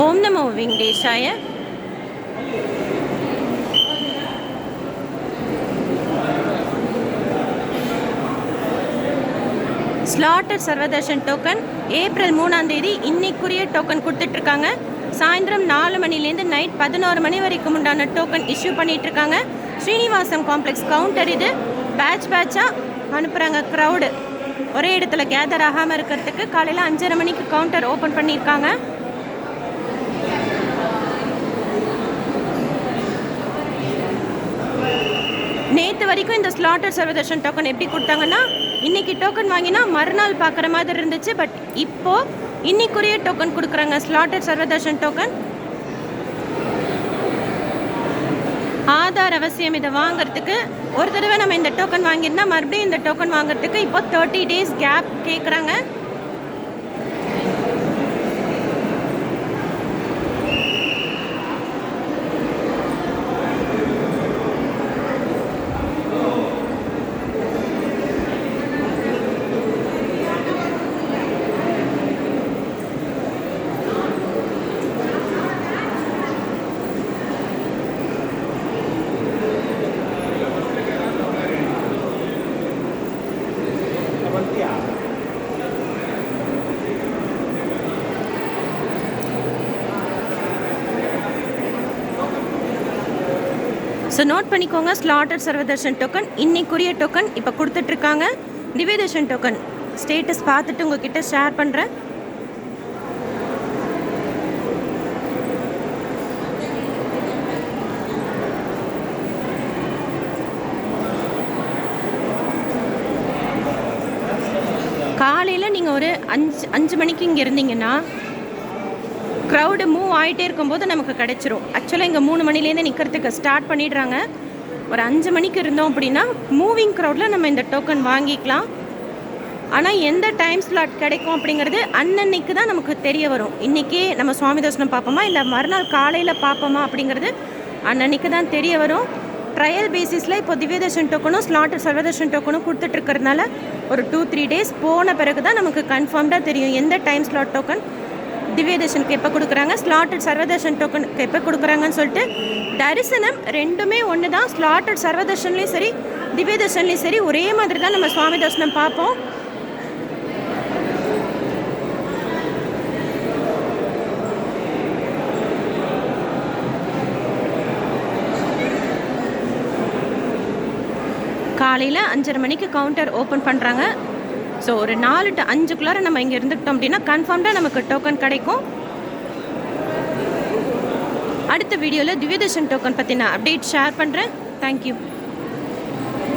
ஓம் நமோ வெங்கடேஷாய. Slaughter Sarvadarshan token April 3ஆம் தேதி இன்னைக்குரிய டோக்கன் கொடுத்துட்ருக்காங்க. சாயந்தரம் 4 மணிலேருந்து நைட் 11 மணி வரைக்கும் உண்டான டோக்கன் இஷ்யூ பண்ணிகிட்ருக்காங்க. ஸ்ரீனிவாசம் காம்ப்ளெக்ஸ் கவுண்டர் இது. பேட்சாக அனுப்புகிறாங்க. க்ரௌடு ஒரே இடத்துல கேதர் ஆகாமல் இருக்கிறதுக்கு காலையில் 5:30 மணிக்கு கவுண்டர் ஓப்பன் பண்ணியிருக்காங்க. நேற்று வரைக்கும் இந்த ஸ்லாட்டர் சர்வதர்ஷன் டோக்கன் எப்படி கொடுத்தாங்கன்னா, இன்றைக்கி டோக்கன் வாங்கினா மறுநாள் பார்க்குற மாதிரி இருந்துச்சு. பட் இப்போது இன்னைக்குரிய டோக்கன் கொடுக்குறாங்க. ஸ்லாட்டர் சர்வதர்ஷன் டோக்கன் ஆதார் அவசியம். இதை வாங்கிறதுக்கு ஒரு தடவை நம்ம இந்த டோக்கன் வாங்கியிருந்தா மறுபடியும் இந்த டோக்கன் வாங்கிறதுக்கு இப்போ 30 days கேப் கேட்குறாங்க. ஸோ நோட் பண்ணிக்கோங்க. ஸ்லாட்டர் சர்வதர்ஷன் டோக்கன் இன்னைக்குரிய டோக்கன் இப்போ கொடுத்துட்ருக்காங்க. திவ்யதர்ஷன் டோக்கன் ஸ்டேட்டஸ் பார்த்துட்டு உங்ககிட்ட ஷேர் பண்ணுறேன். காலையில் நீங்கள் ஒரு 5 மணிக்கு இங்கே இருந்தீங்கன்னா க்ரௌடு மூவ் ஆகிட்டே இருக்கும்போது நமக்கு கிடச்சிரும். ஆக்சுவலாக இங்கே 3 மணிலேருந்து நிற்கிறதுக்கு ஸ்டார்ட் பண்ணிடுறாங்க. ஒரு 5 மணிக்கு இருந்தோம் அப்படின்னா மூவிங் க்ரௌடில் நம்ம இந்த டோக்கன் வாங்கிக்கலாம். ஆனால் எந்த டைம் ஸ்லாட் கிடைக்கும் அப்படிங்கிறது அன்னன்னைக்கு தான் நமக்கு தெரிய வரும். இன்றைக்கே நம்ம சுவாமி தரிசனம் பார்ப்போமா இல்லை மறுநாள் காலையில் பார்ப்போமா அப்படிங்கிறது அன்னன்னைக்கு தான் தெரிய வரும். ட்ரையல் பேசிஸில் இப்போ திவ்யதர்ஷன் டோக்கனும் ஸ்லாட்டர் சர்வதர்ஷன் டோக்கனும் கொடுத்துட்ருக்கிறதுனால ஒரு 2-3 days போன பிறகு தான் நமக்கு கன்ஃபார்ம்டாக தெரியும் எந்த டைம் ஸ்லாட் டோக்கன் திவ்யதர்ஷனுக்கு எப்போ கொடுக்குறாங்க, ஸ்லாட்டட் சர்வதர்ஷன் டோக்கனுக்கு எப்போ கொடுக்குறாங்கன்னு சொல்லிட்டு. தரிசனம் ரெண்டுமே ஒன்று தான். ஸ்லாட்டட் சர்வதர்ஷன்லேயும் சரி திவ்யதர்ஷன்லேயும் சரி ஒரே மாதிரி தான் நம்ம சுவாமி தரிசனம் பார்ப்போம். காலையில் 5:30 மணிக்கு கவுண்டர் ஓப்பன் பண்ணுறாங்க. ஸோ ஒரு 4 to 5 நம்ம இங்கே இருந்துக்கிட்டோம் அப்படின்னா கன்ஃபார்ம்டாக நமக்கு டோக்கன் கிடைக்கும். அடுத்த வீடியோவில் திவ்யதர்ஷன் டோக்கன் பற்றி நான் அப்டேட் ஷேர் பண்ணுறேன். தேங்க்யூ.